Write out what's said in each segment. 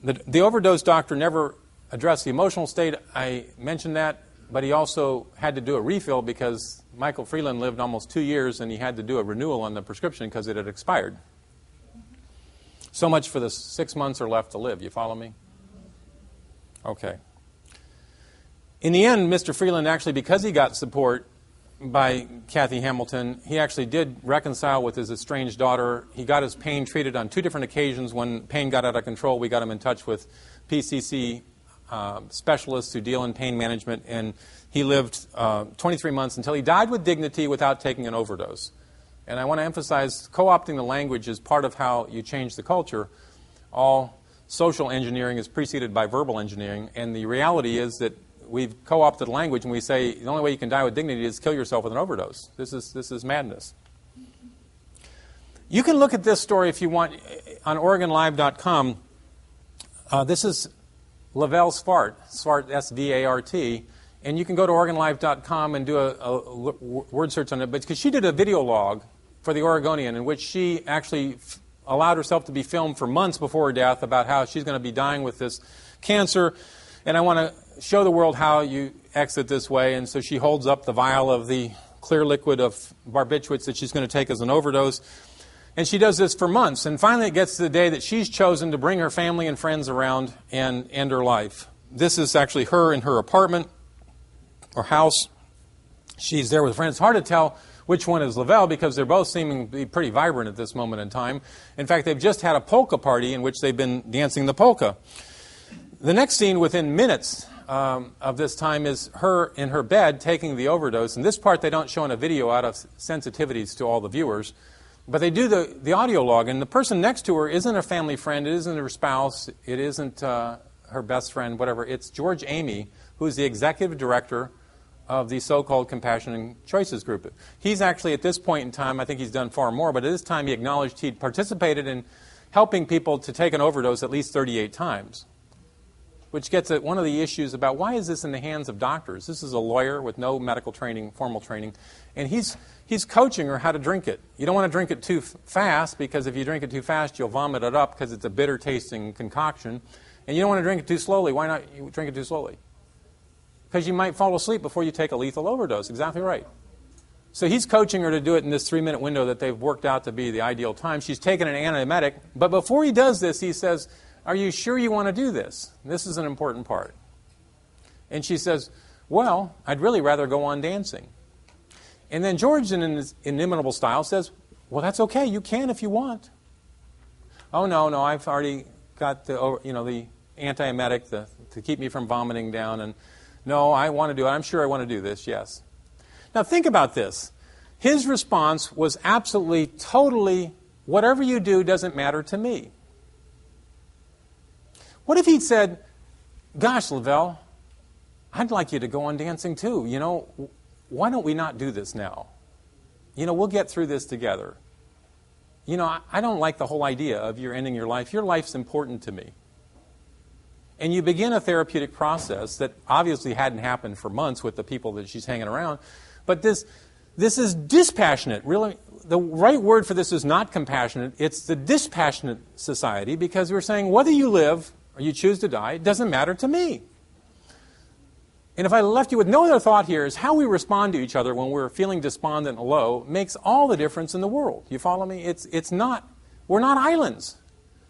The overdose doctor never addressed the emotional state. I mentioned that, but he also had to do a refill because Michael Freeland lived almost 2 years and he had to do a renewal on the prescription because it had expired. So much for the 6 months are left to live. You follow me? Okay. In the end, Mr. Freeland actually, because he got support by Kathy Hamilton, he actually did reconcile with his estranged daughter. He got his pain treated on 2 different occasions. When pain got out of control, we got him in touch with PCC specialists who deal in pain management, and he lived 23 months until he died with dignity without taking an overdose. And I want to emphasize, co-opting the language is part of how you change the culture. All social engineering is preceded by verbal engineering, and the reality is that we've co-opted language and we say the only way you can die with dignity is kill yourself with an overdose. This is madness. You can look at this story if you want on OregonLive.com. This is Lavelle Svart, S-V-A-R-T, and you can go to OregonLive.com and do a word search on it, but because she did a video log for the Oregonian in which she actually allowed herself to be filmed for months before her death about how she's going to be dying with this cancer, and I want to show the world how you exit this way. And so she holds up the vial of the clear liquid of barbiturates that she's going to take as an overdose. And she does this for months. And finally it gets to the day that she's chosen to bring her family and friends around and end her life. This is actually her in her apartment or house. She's there with friends. It's hard to tell which one is Lavelle because they're both seeming to be pretty vibrant at this moment in time. In fact, they've just had a polka party in which they've been dancing the polka. The next scene within minutes of this time is her in her bed taking the overdose. And this part they don't show in a video out of sensitivities to all the viewers. But they do the audio log. And the person next to her isn't a family friend. It isn't her spouse. It isn't her best friend, whatever. It's George Amy, who's the executive director of the so-called Compassion and Choices group. He's actually, at this point in time, I think he's done far more, but at this time he acknowledged he'd participated in helping people to take an overdose at least 38 times. Which gets at one of the issues about why is this in the hands of doctors? This is a lawyer with no medical training, formal training, and he's coaching her how to drink it. You don't want to drink it too fast because if you drink it too fast, you'll vomit it up because it's a bitter-tasting concoction. And you don't want to drink it too slowly. Why not you drink it too slowly? Because you might fall asleep before you take a lethal overdose. Exactly right. So he's coaching her to do it in this 3-minute window that they've worked out to be the ideal time. She's taken an antiemetic, but before he does this, he says, "Are you sure you want to do this?" This is an important part. And she says, "Well, I'd really rather go on dancing." And then George, in his inimitable style, says, "Well, that's okay. You can if you want." "Oh, no, I've already got the antiemetic to keep me from vomiting down. And no, I want to do it. I'm sure I want to do this, yes." Now, think about this. His response was absolutely, totally, whatever you do doesn't matter to me. What if he'd said, "Gosh, Lavelle, I'd like you to go on dancing too. Why don't we not do this now? We'll get through this together. I don't like the whole idea of you ending your life. Your life's important to me." And you begin a therapeutic process that obviously hadn't happened for months with the people that she's hanging around. But this is dispassionate. Really, the right word for this is not compassionate. It's the dispassionate society because we're saying whether you live or you choose to die, it doesn't matter to me. And if I left you with no other thought here, is how we respond to each other when we're feeling despondent and low makes all the difference in the world. You follow me? We're not islands.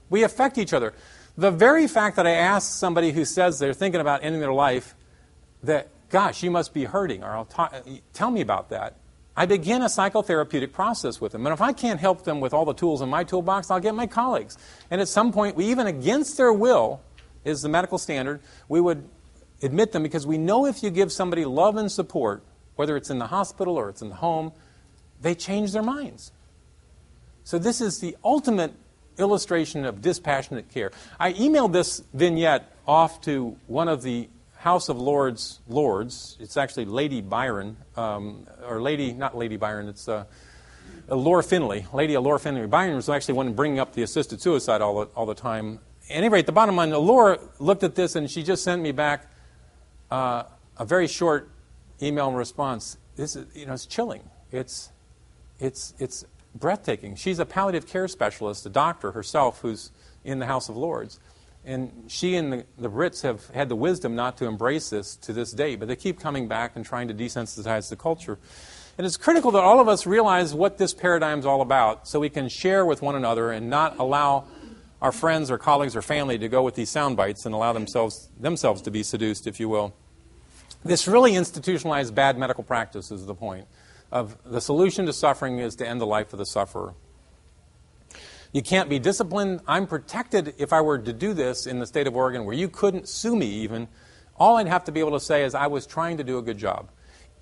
We affect each other. The very fact that I ask somebody who says they're thinking about ending their life that, "Gosh, you must be hurting," or tell me about that, I begin a psychotherapeutic process with them. And if I can't help them with all the tools in my toolbox, I'll get my colleagues. And at some point, we even against their will, is the medical standard, we would admit them because we know if you give somebody love and support, whether it's in the hospital or it's in the home, they change their minds. So this is the ultimate illustration of dispassionate care. I emailed this vignette off to one of the House of Lords lords. It's actually Lady Byron, not Lady Byron, it's Laura Finley. Lady Laura Finley. Byron was actually one bringing up the assisted suicide all the time. At any rate, the bottom line, Laura looked at this and she just sent me back a very short email response. This is, it's chilling. It's breathtaking. She's a palliative care specialist, a doctor herself, who's in the House of Lords. And she and the Brits have had the wisdom not to embrace this to this day, but they keep coming back and trying to desensitize the culture. And it's critical that all of us realize what this paradigm is all about so we can share with one another and not allow our friends or colleagues or family to go with these sound bites and allow themselves to be seduced, if you will. This really institutionalized bad medical practice is the point of the solution to suffering is to end the life of the sufferer. You can't be disciplined. I'm protected if I were to do this in the state of Oregon where you couldn't sue me even. All I'd have to be able to say is I was trying to do a good job.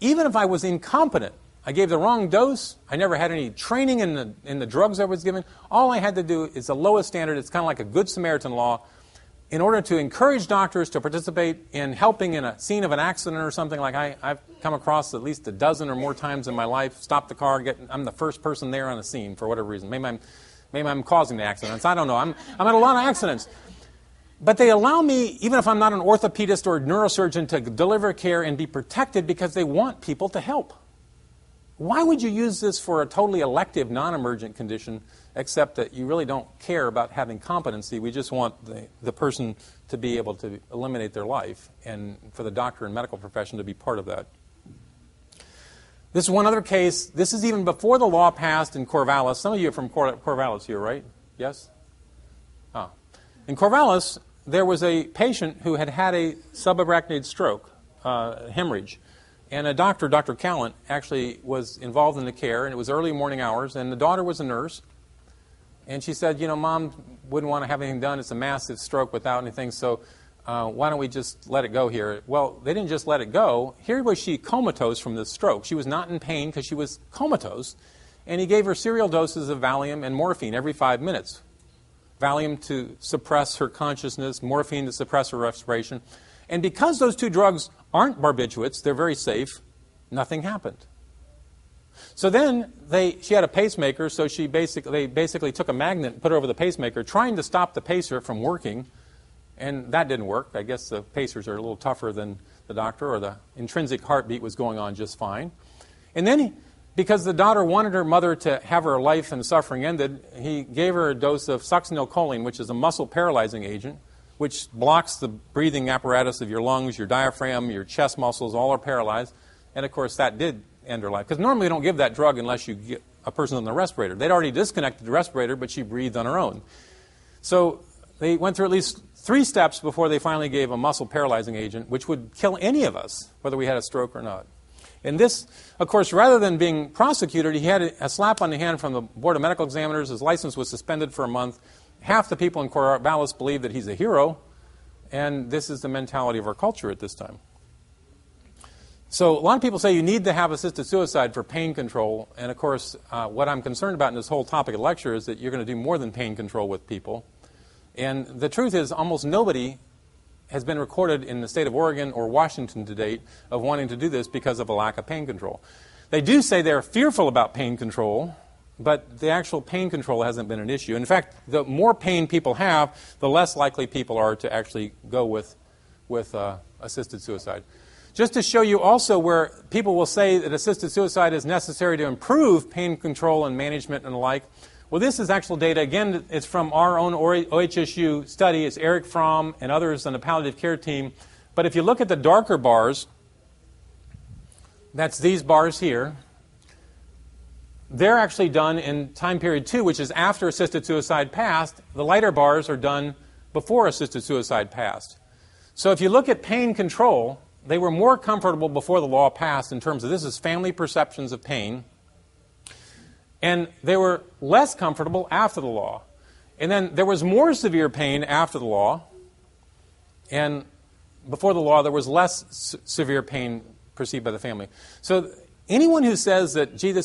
Even if I was incompetent, I gave the wrong dose, I never had any training in the drugs I was given, all I had to do is the lowest standard. It's kind of like a Good Samaritan law. In order to encourage doctors to participate in helping in a scene of an accident or something, like I've come across at least a dozen or more times in my life, stop the car, I'm the first person there on a scene for whatever reason. Maybe I'm causing the accidents. I don't know. I'm at a lot of accidents. But they allow me, even if I'm not an orthopedist or a neurosurgeon, to deliver care and be protected because they want people to help. Why would you use this for a totally elective, non-emergent condition, except that you really don't care about having competency? We just want the person to be able to eliminate their life, and for the doctor and medical profession to be part of that. This is one other case. This is even before the law passed in Corvallis. Some of you are from Corvallis here, right? Yes? Oh. In Corvallis, there was a patient who had had a subarachnoid stroke, hemorrhage. And a doctor, Dr. Callant, actually was involved in the care, and it was early morning hours, and the daughter was a nurse. And she said, Mom wouldn't want to have anything done. It's a massive stroke without anything, so why don't we just let it go here? Well, they didn't just let it go. Here was she comatose from this stroke. She was not in pain because she was comatose, and he gave her serial doses of Valium and morphine every 5 minutes. Valium to suppress her consciousness, morphine to suppress her respiration. And because those two drugs aren't barbiturates, they're very safe, nothing happened. So then she had a pacemaker, so they basically took a magnet and put it over the pacemaker, trying to stop the pacer from working, and that didn't work. I guess the pacers are a little tougher than the doctor, or the intrinsic heartbeat was going on just fine. And then because the daughter wanted her mother to have her life and suffering ended, he gave her a dose of succinylcholine, which is a muscle paralyzing agent, which blocks the breathing apparatus of your lungs, your diaphragm, your chest muscles, all are paralyzed. And, of course, that did end her life. Because normally you don't give that drug unless you get a person on the respirator. They'd already disconnected the respirator, but she breathed on her own. So they went through at least 3 steps before they finally gave a muscle paralyzing agent, which would kill any of us, whether we had a stroke or not. And this, of course, rather than being prosecuted, he had a slap on the hand from the Board of Medical Examiners. His license was suspended for a month. Half the people in Corvallis believe that he's a hero, and this is the mentality of our culture at this time. So a lot of people say you need to have assisted suicide for pain control, and of course, what I'm concerned about in this whole topic of lecture is that you're going to do more than pain control with people. And the truth is almost nobody has been recorded in the state of Oregon or Washington to date of wanting to do this because of a lack of pain control. They do say they're fearful about pain control, but the actual pain control hasn't been an issue. In fact, the more pain people have, the less likely people are to actually go with assisted suicide. Just to show you also where people will say that assisted suicide is necessary to improve pain control and management and the like. Well, this is actual data. Again, it's from our own OHSU study. It's Eric Fromm and others on the palliative care team. But if you look at the darker bars, that's these bars here. They're actually done in time period 2, which is after assisted suicide passed. The lighter bars are done before assisted suicide passed. So if you look at pain control, they were more comfortable before the law passed in terms of this is family perceptions of pain. And they were less comfortable after the law. And then there was more severe pain after the law. And before the law, there was less severe pain perceived by the family. So anyone who says that, gee,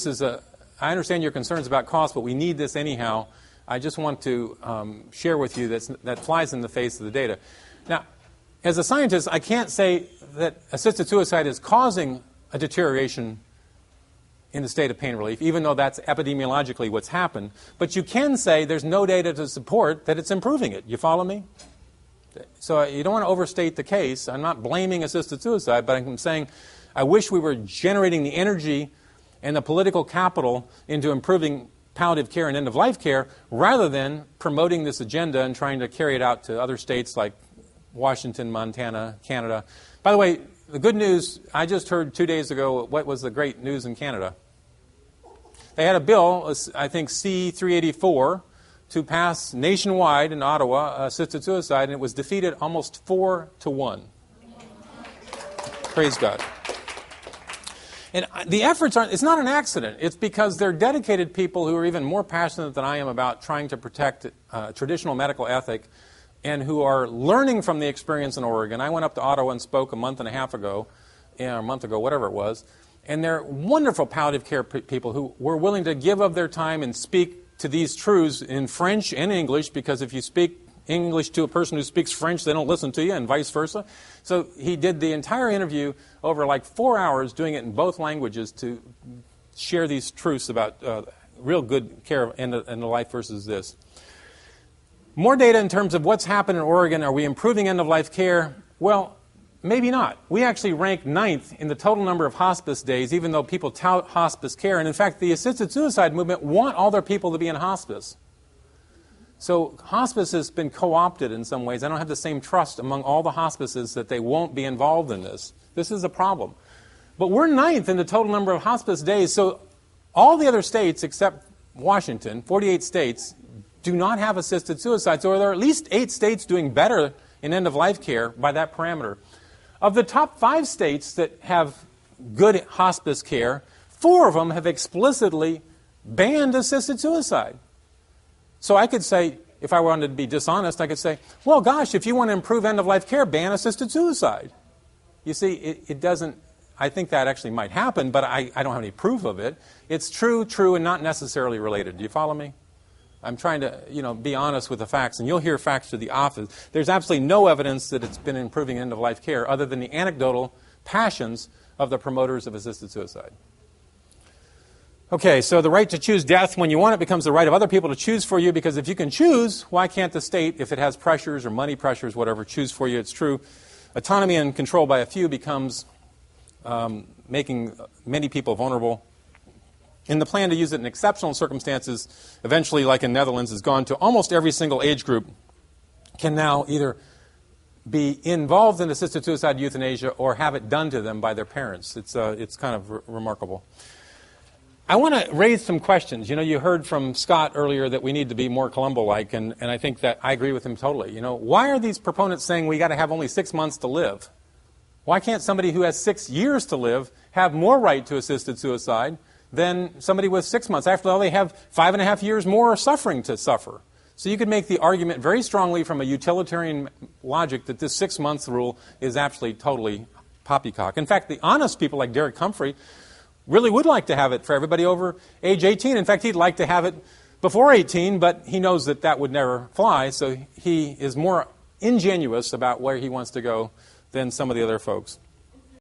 I understand your concerns about cost, but we need this anyhow, I just want to share with you that flies in the face of the data. Now, as a scientist, I can't say that assisted suicide is causing a deterioration in the state of pain relief, even though that's epidemiologically what's happened. But you can say there's no data to support that it's improving it. You follow me? So you don't want to overstate the case. I'm not blaming assisted suicide, but I'm saying I wish we were generating the energy and the political capital into improving palliative care and end-of-life care, rather than promoting this agenda and trying to carry it out to other states like Washington, Montana, Canada. By the way, the good news, I just heard 2 days ago what was the great news in Canada. They had a bill, I think C-384, to pass nationwide in Ottawa assisted suicide, and it was defeated almost 4-1. Praise God. And the efforts aren't, it's not an accident. It's because they're dedicated people who are even more passionate than I am about trying to protect traditional medical ethic and who are learning from the experience in Oregon. I went up to Ottawa and spoke a month and a half ago, or a month ago, whatever it was, and they're wonderful palliative care people who were willing to give of their time and speak to these truths in French and English, because if you speak English to a person who speaks French, they don't listen to you, and vice versa. So he did the entire interview over like 4 hours, doing it in both languages to share these truths about real good care of end of life versus this. More data in terms of what's happened in Oregon. Are we improving end-of-life care? Well, maybe not. We actually rank 9th in the total number of hospice days, even though people tout hospice care. And in fact, the assisted suicide movement want all their people to be in hospice. So hospice has been co-opted in some ways. I don't have the same trust among all the hospices that they won't be involved in this. This is a problem. But we're 9th in the total number of hospice days. So all the other states except Washington, 48 states, do not have assisted suicide. So there are at least 8 states doing better in end-of-life care by that parameter. Of the top 5 states that have good hospice care, 4 of them have explicitly banned assisted suicide. So I could say, if I wanted to be dishonest, I could say, well, gosh, if you want to improve end-of-life care, ban assisted suicide. You see, it doesn't, I think that actually might happen, but I don't have any proof of it. It's true, and not necessarily related. Do you follow me? I'm trying to, be honest with the facts, and you'll hear facts to the office. There's absolutely no evidence that it's been improving end-of-life care other than the anecdotal passions of the promoters of assisted suicide. Okay, so the right to choose death when you want it becomes the right of other people to choose for you, because if you can choose, why can't the state, if it has pressures or money pressures, whatever, choose for you? It's true. Autonomy and control by a few becomes making many people vulnerable. And the plan to use it in exceptional circumstances, eventually, like in Netherlands, has gone to almost every single age group, can now either be involved in assisted suicide euthanasia or have it done to them by their parents. It's kind of remarkable. I want to raise some questions. You heard from Scott earlier that we need to be more Columbo-like, and I think that I agree with him totally. Why are these proponents saying we got to have only 6 months to live? Why can't somebody who has 6 years to live have more right to assisted suicide than somebody with 6 months? After all, they have 5.5 years more suffering to suffer. So you could make the argument very strongly from a utilitarian logic that this 6 month rule is actually totally poppycock. In fact, the honest people like Derek Humphrey really would like to have it for everybody over age 18. In fact, he'd like to have it before 18, but he knows that that would never fly, so he is more ingenuous about where he wants to go than some of the other folks.